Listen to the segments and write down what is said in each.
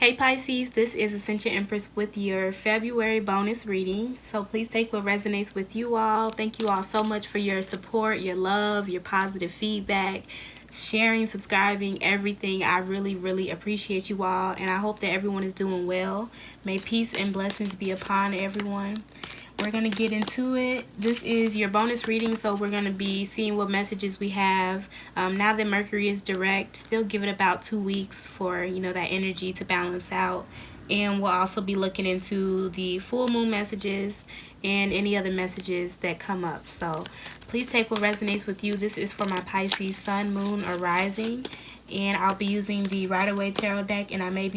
Hey Pisces, this is Ascension Empress with your February bonus reading. So please take what resonates with you all. Thank you all so much for your support, your love, your positive feedback, sharing, subscribing, everything. I really, really appreciate you all, and I hope that everyone is doing well. May peace and blessings be upon everyone. We're going to get into it. This is your bonus reading, so we're going to be seeing what messages we have. Now that Mercury is direct, still give it about 2 weeks for, that energy to balance out. And we'll also be looking into the full moon messages and any other messages that come up. So please take what resonates with you. This is for my Pisces sun, moon, or rising. And I'll be using the Rider-Waite Tarot deck, and I will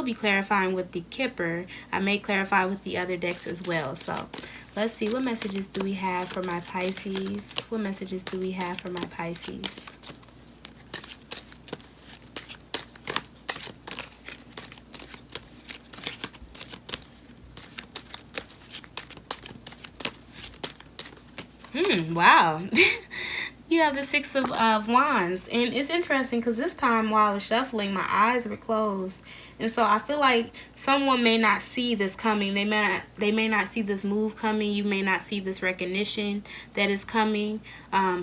be clarifying with the Kipper. I may clarify with the other decks as well. So let's see, what messages do we have for my Pisces? What messages do we have for my Pisces? Wow. You have the Six of Wands. And it's interesting because this time while I was shuffling, my eyes were closed. And so I feel like someone may not see this coming. They may not see this move coming. You may not see this recognition that is coming.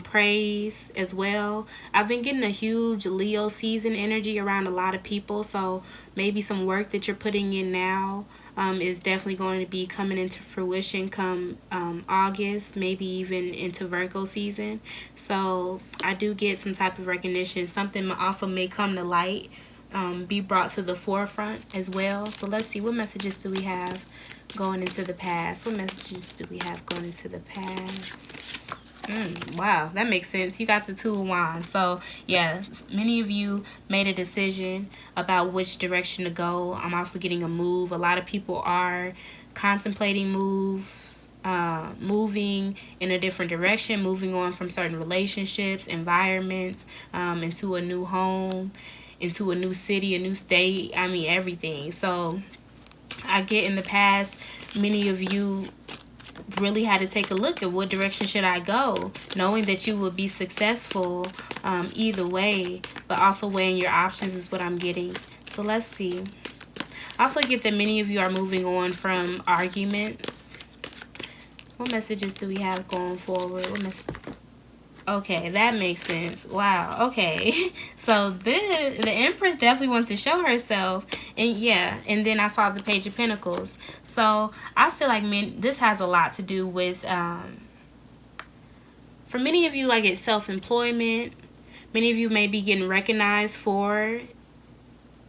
Praise as well. I've been getting a huge Leo season energy around a lot of people. So maybe some work that you're putting in now is definitely going to be coming into fruition come August, maybe even into Virgo season. So I do get some type of recognition. Something also may come to light, be brought to the forefront as well. So let's see, what messages do we have going into the past? What messages do we have going into the past? Wow, that makes sense. You got the Two of Wands. So yeah, many of you made a decision about which direction to go. I'm also getting a move. A lot of people are contemplating moves, moving in a different direction, moving on from certain relationships, environments, into a new home, into a new city, a new state. I mean, everything. So I get in the past, many of you really had to take a look at what direction should I go, knowing that you will be successful either way, but also weighing your options is what I'm getting. So let's see. I also get that many of you are moving on from arguments. What messages do we have going forward? What message? Okay, that makes sense. Wow. Okay. So the Empress definitely wants to show herself. And yeah, and then I saw the Page of Pentacles. So I feel like this has a lot to do with, for many of you, like it's self-employment. Many of you may be getting recognized for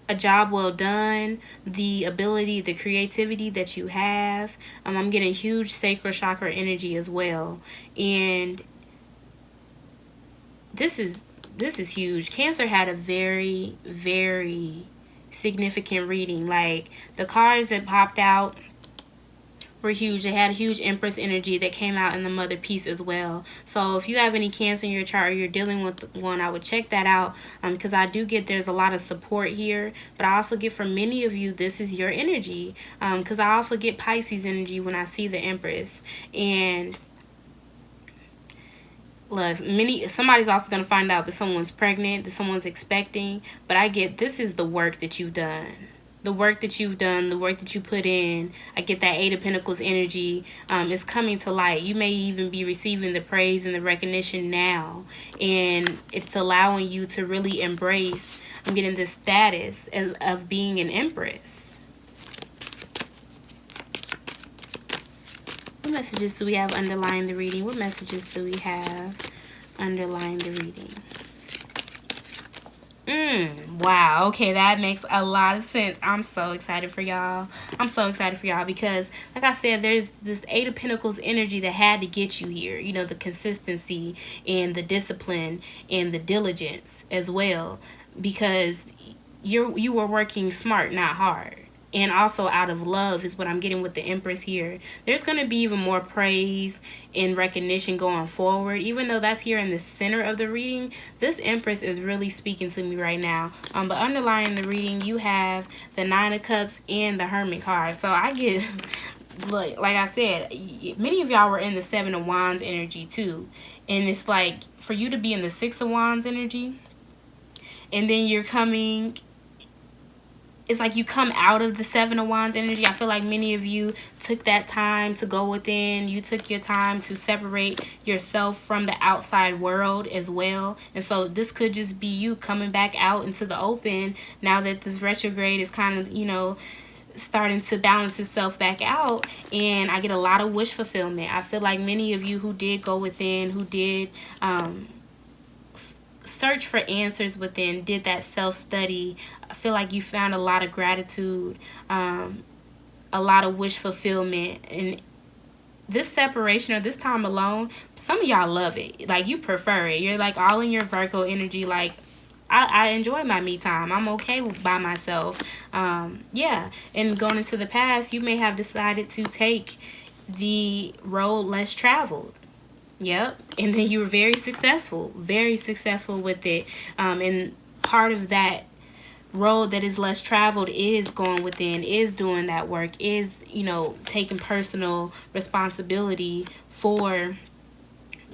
a job well done, the ability, the creativity that you have. I'm getting huge sacral chakra energy as well. And this is huge. Cancer had a very, very significant reading. Like the cards that popped out were huge. They had a huge Empress energy that came out in the Mother piece as well. So if you have any Cancer in your chart or you're dealing with one, I would check that out, because I do get there's a lot of support here. But I also get for many of you, this is your energy, because I also get Pisces energy when I see the Empress. And look, somebody's also going to find out that someone's pregnant, that someone's expecting. But I get this is the work that you've done. The work that you've done, the work that you put in. I get that Eight of Pentacles energy is coming to light. You may even be receiving the praise and the recognition now. And it's allowing you to really embrace, I'm getting this status of being an Empress. What messages do we have underlying the reading? What messages do we have underlying the reading? Wow. Okay, that makes a lot of sense. I'm so excited for y'all. Because, like I said, there's this Eight of Pentacles energy that had to get you here. You know, the consistency and the discipline and the diligence as well. Because you were working smart, not hard. And also out of love is what I'm getting with the Empress here. There's going to be even more praise and recognition going forward. Even though that's here in the center of the reading, this Empress is really speaking to me right now. But underlying the reading, you have the Nine of Cups and the Hermit card. So I get, like I said, many of y'all were in the Seven of Wands energy too. And it's like, for you to be in the Six of Wands energy, and then you're coming it's like you come out of the Seven of Wands energy. I feel like many of you took that time to go within. You took your time to separate yourself from the outside world as well. And so this could just be you coming back out into the open now that this retrograde is kind of, you know, starting to balance itself back out. And I get a lot of wish fulfillment. I feel like many of you who did go within, who did search for answers within, did that self-study, I feel like you found a lot of gratitude, a lot of wish fulfillment. And this separation or this time alone, some of y'all love it. Like, you prefer it. You're like all in your Virgo energy. Like, I enjoy my me time. I'm okay by myself. Yeah. And going into the past, you may have decided to take the road less traveled. Yep. And then you were very successful with it. And part of that road that is less traveled is going within, is doing that work, is, you know, taking personal responsibility for,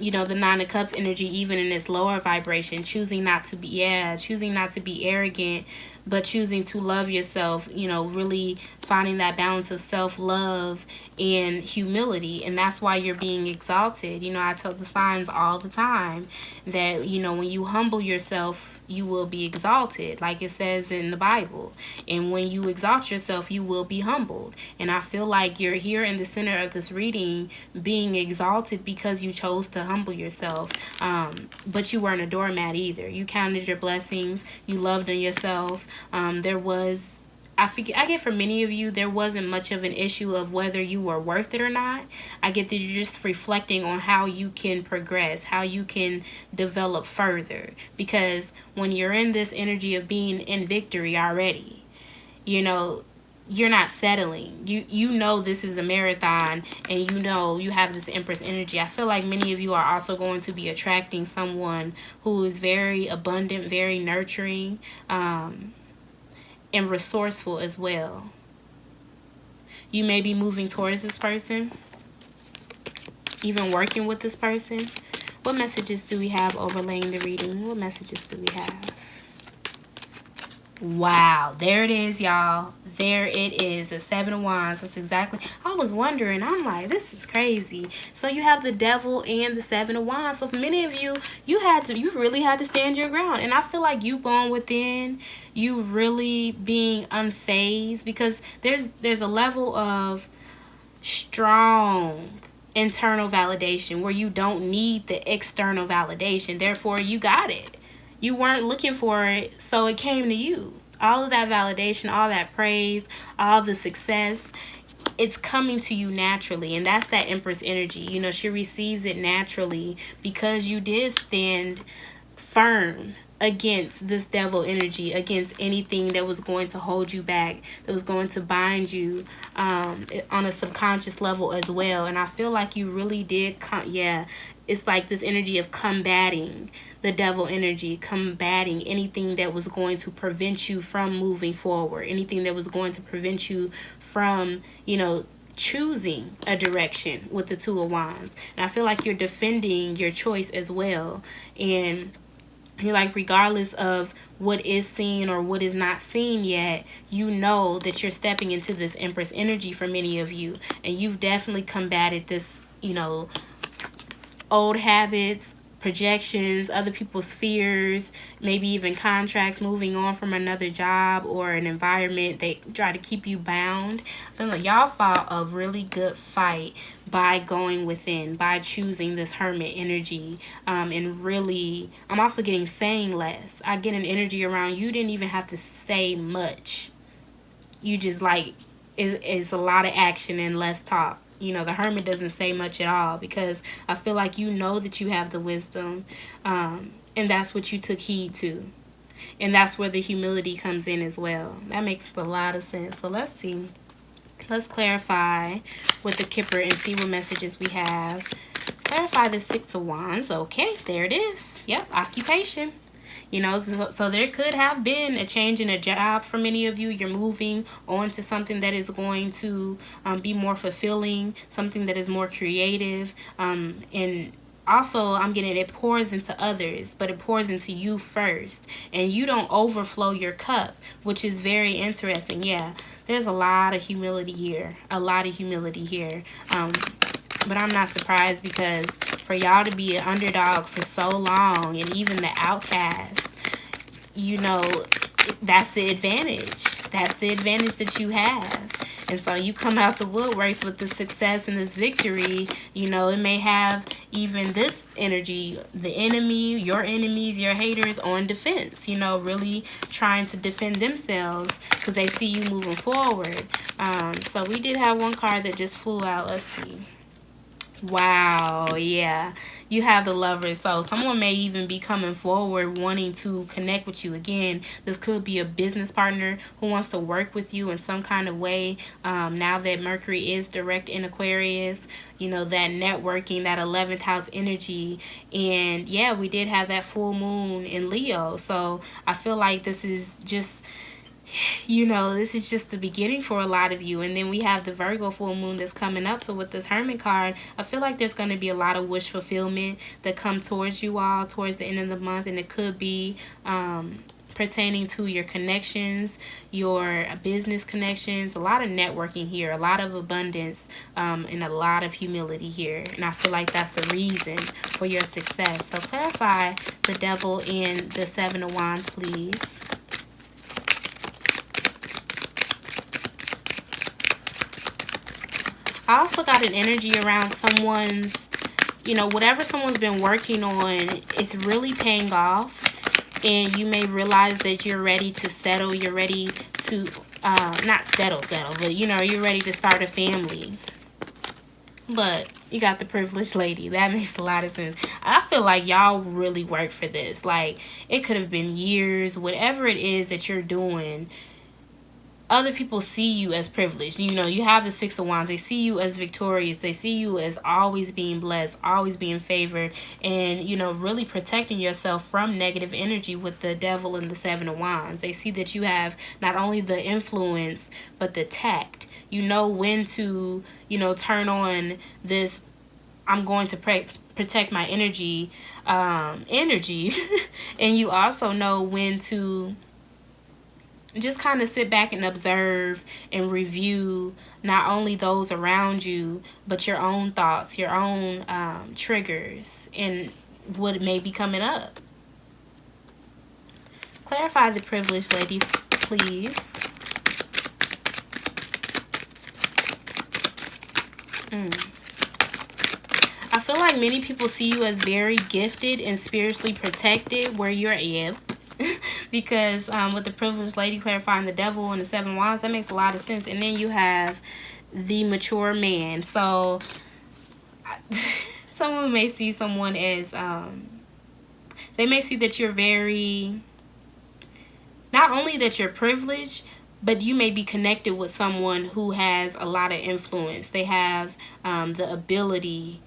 you know, the Nine of Cups energy, even in its lower vibration, choosing not to be arrogant, but choosing to love yourself, you know, really finding that balance of self-love and humility. And that's why you're being exalted. You know, I tell the signs all the time that, you know, when you humble yourself, you will be exalted, like it says in the Bible. And when you exalt yourself, you will be humbled. And I feel like you're here in the center of this reading being exalted because you chose to humble yourself. But you weren't a doormat either. You counted your blessings. You loved on yourself. I get for many of you, there wasn't much of an issue of whether you were worth it or not. I get that you're just reflecting on how you can progress, how you can develop further. Because when you're in this energy of being in victory already, you know, you're not settling. You know this is a marathon, and you know you have this Empress energy. I feel like many of you are also going to be attracting someone who is very abundant, very nurturing, and resourceful as well. You may be moving towards this person, even working with this person. What messages do we have overlaying the reading? What messages do we have? Wow, there it is, y'all. There it is, the Seven of Wands. That's exactly, I was wondering, I'm like, this is crazy. So you have the Devil and the Seven of Wands. So for many of you, you really had to stand your ground. And I feel like you going within, you really being unfazed, because there's a level of strong internal validation where you don't need the external validation. Therefore, you got it. You weren't looking for it, so it came to you. All of that validation, all that praise, all the success, it's coming to you naturally. And that's that Empress energy. You know, she receives it naturally because you did stand firm against this Devil energy, against anything that was going to hold you back, that was going to bind you on a subconscious level as well. And I feel like you really did, it's like this energy of combating the Devil energy, combating anything that was going to prevent you from moving forward, anything that was going to prevent you from, you know, choosing a direction with the Two of Wands. And I feel like you're defending your choice as well. And you're like, regardless of what is seen or what is not seen yet, you know that you're stepping into this Empress energy for many of you. And you've definitely combated this, you know, old habits, projections, other people's fears, maybe even contracts, moving on from another job or an environment that try to keep you bound. I feel like y'all fought a really good fight by going within, by choosing this Hermit energy, and really, I'm also getting saying less. I get an energy around you didn't even have to say much. You just like, it's a lot of action and less talk. You know, the Hermit doesn't say much at all because I feel like you know that you have the wisdom, and that's what you took heed to. And that's where the humility comes in as well. That makes a lot of sense. So let's see. Let's clarify with the Kipper and see what messages we have. Clarify the Six of Wands. Okay, there it is. Yep, occupation. You know, so there could have been a change in a job for many of you. You're moving on to something that is going to be more fulfilling, something that is more creative. And also I'm getting it pours into others, but it pours into you first, and you don't overflow your cup, which is very interesting. Yeah, there's a lot of humility here, but I'm not surprised, because for y'all to be an underdog for so long, and even the outcast, you know, that's the advantage. That's the advantage that you have. And so you come out the woodworks with the success and this victory. You know, it may have even this energy, the enemy, your enemies, your haters on defense, you know, really trying to defend themselves because they see you moving forward. So we did have one card that just flew out. Let's see. Wow, yeah. You have the Lovers. So someone may even be coming forward wanting to connect with you again. This could be a business partner who wants to work with you in some kind of way. Now that Mercury is direct in Aquarius, you know, that networking, that 11th house energy. And yeah, we did have that full moon in Leo. So I feel like this is just, you know, this is just the beginning for a lot of you. And then we have the Virgo full moon that's coming up. So with this Hermit card, I feel like there's going to be a lot of wish fulfillment that come towards you all towards the end of the month. And it could be pertaining to your connections, your business connections, a lot of networking here, a lot of abundance, and a lot of humility here. And I feel like that's the reason for your success. So clarify the Devil and the Seven of Wands, please. I also got an energy around someone's, you know, whatever someone's been working on, it's really paying off. And you may realize that you're ready to settle. You're ready to, not settle, but, you know, you're ready to start a family. But you got the privileged lady. That makes a lot of sense. I feel like y'all really work for this. Like, it could have been years, whatever it is that you're doing. Other people see you as privileged. You know, you have the Six of Wands. They see you as victorious. They see you as always being blessed, always being favored, and, you know, really protecting yourself from negative energy with the Devil and the Seven of Wands. They see that you have not only the influence, but the tact. You know when to, you know, turn on this, I'm going to protect my energy, and you also know when to just kind of sit back and observe and review not only those around you, but your own thoughts, your own triggers, and what may be coming up. Clarify the privileged lady, please. I feel like many people see you as very gifted and spiritually protected where you're at. Because with the privileged lady clarifying the Devil and the Seven Wands, that makes a lot of sense. And then you have the mature man. So someone may see someone as, they may see that you're very, not only that you're privileged, but you may be connected with someone who has a lot of influence. They have the ability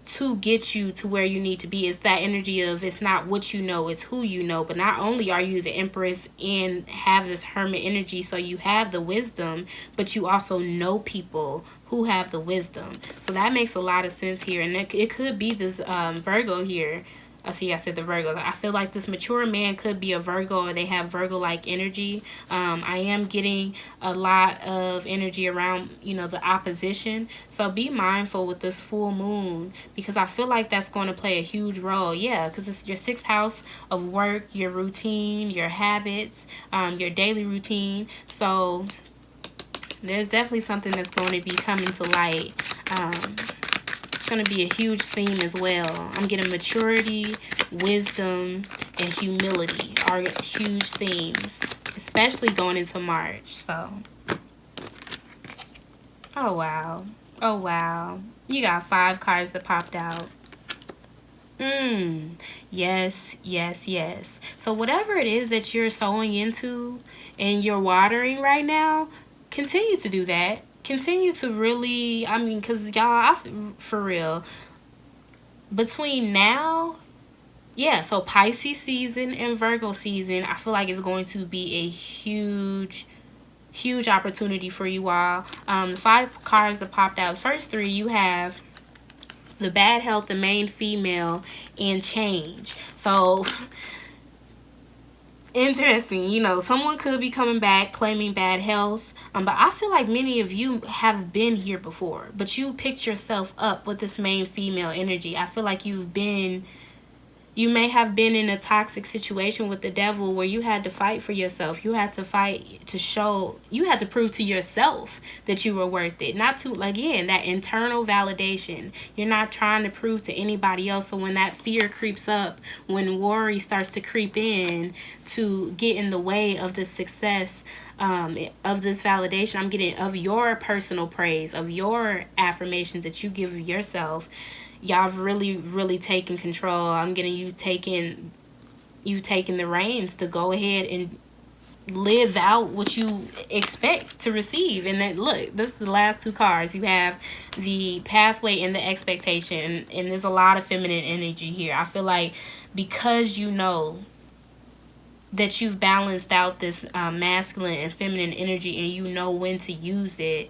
to get you to where you need to be. It's that energy of, it's not what you know, it's who you know. But not only are you the Empress and have this Hermit energy, so you have the wisdom, but you also know people who have the wisdom. So that makes a lot of sense here. And it could be this Virgo here. I said the Virgo. I feel like this mature man could be a Virgo, or they have Virgo-like energy. I am getting a lot of energy around, you know, the opposition. So be mindful with this full moon, because I feel like that's going to play a huge role. Yeah, because it's your 6th house of work, your routine, your habits, your daily routine. So there's definitely something that's going to be coming to light. Going to be a huge theme as well. I'm getting maturity, wisdom, and humility are huge themes, especially going into March. So, oh wow, you got 5 cards that popped out. Yes. So whatever it is that you're sowing into and you're watering right now, continue to do that. Continue to really, I mean, because y'all, for real, between now, yeah, so Pisces season and Virgo season, I feel like it's going to be a huge opportunity for you all. The 5 cards that popped out, the first 3, you have The bad health, the main female, and change. So interesting. You know, someone could be coming back claiming bad health. But I feel like many of you have been here before, but you picked yourself up with this main female energy. I feel like you may have been in a toxic situation with the devil where you had to fight for yourself. You had to fight to show, you had to prove to yourself that you were worth it. Not to, again, that internal validation. You're not trying to prove to anybody else. So when that fear creeps up, when worry starts to creep in to get in the way of the success of this validation, I'm getting of your personal praise, of your affirmations that you give yourself, y'all have really taken control. I'm getting you taking the reins to go ahead and live out what you expect to receive. And then look, this is the last two cards. You have the pathway and the expectation, and there's a lot of feminine energy here. I feel like because you know that you've balanced out this masculine and feminine energy, and you know when to use it,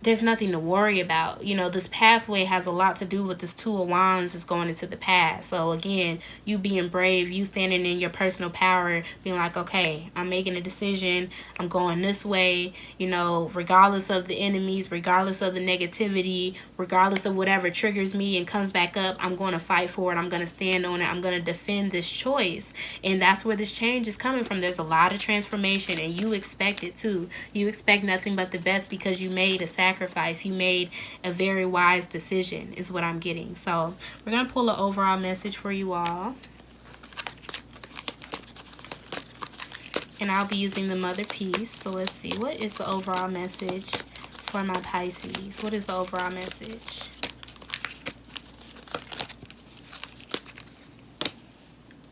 there's nothing to worry about. You know, this pathway has a lot to do with this Two of Wands that's going into the past. So again, you being brave, you standing in your personal power, being like, okay, I'm making a decision, I'm going this way, you know, regardless of the enemies, regardless of the negativity, regardless of whatever triggers me and comes back up, I'm going to fight for it, I'm going to stand on it, I'm going to defend this choice. And that's where this change is coming from. There's a lot of transformation, and you expect it too. You expect nothing but the best because you made a sacrifice. You made a very wise decision, is what I'm getting. So we're going to pull an overall message for you all. And I'll be using the Mother Piece. So let's see. What is the overall message for my Pisces? What is the overall message?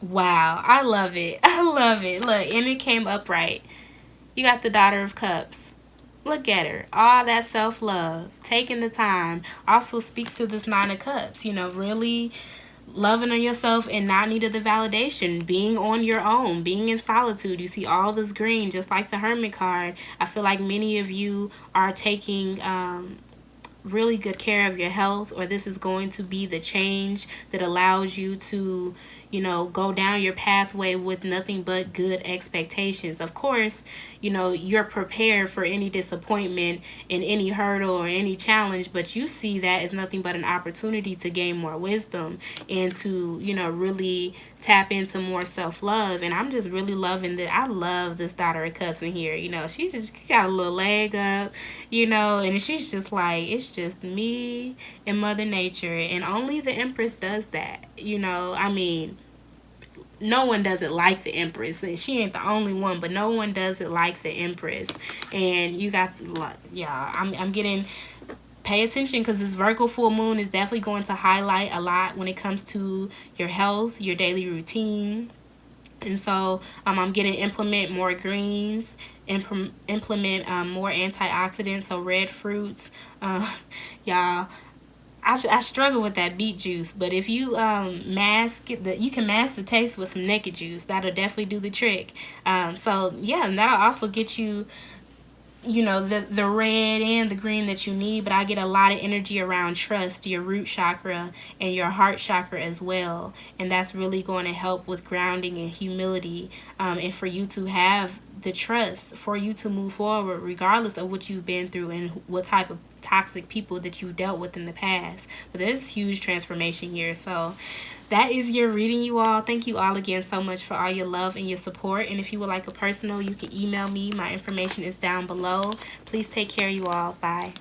Wow. I love it. I love it. Look, and it came upright. You got the Daughter of Cups. Look at her. All that self-love. Taking the time. Also speaks to this Nine of Cups. You know, really loving on yourself and not needing the validation. Being on your own. Being in solitude. You see all this green, just like the Hermit card. I feel like many of you are taking really good care of your health, or this is going to be the change that allows you to, you know, go down your pathway with nothing but good expectations. Of course, you know, you're prepared for any disappointment and any hurdle or any challenge, but you see that as nothing but an opportunity to gain more wisdom and to, you know, really tap into more self-love. And I'm just really loving that. I love this Daughter of Cups in here. You know, she just got a little leg up, you know, and she's just like, it's just me and Mother Nature, and only the Empress does that. You know, I mean, no one does it like the Empress, and she ain't the only one, but no one does it like the Empress. And you got, yeah, I'm getting, pay attention, because this Virgo full moon is definitely going to highlight a lot when it comes to your health, your daily routine. And so I'm getting implement more greens, implement more antioxidants, so red fruits. Y'all, I struggle with that beet juice, but if you mask it, you can mask the taste with some naked juice. That'll definitely do the trick. So yeah, and that'll also get you, you know, the red and the green that you need. But I get a lot of energy around trust, your root chakra and your heart chakra as well, and that's really going to help with grounding and humility, and for you to have the trust, for you to move forward regardless of what you've been through and what type of toxic people that you've dealt with in the past. But there's huge transformation here. So that is your reading, you all. Thank you all again so much for all your love and your support. And if you would like a personal, you can email me. My information is down below. Please take care, you all. Bye.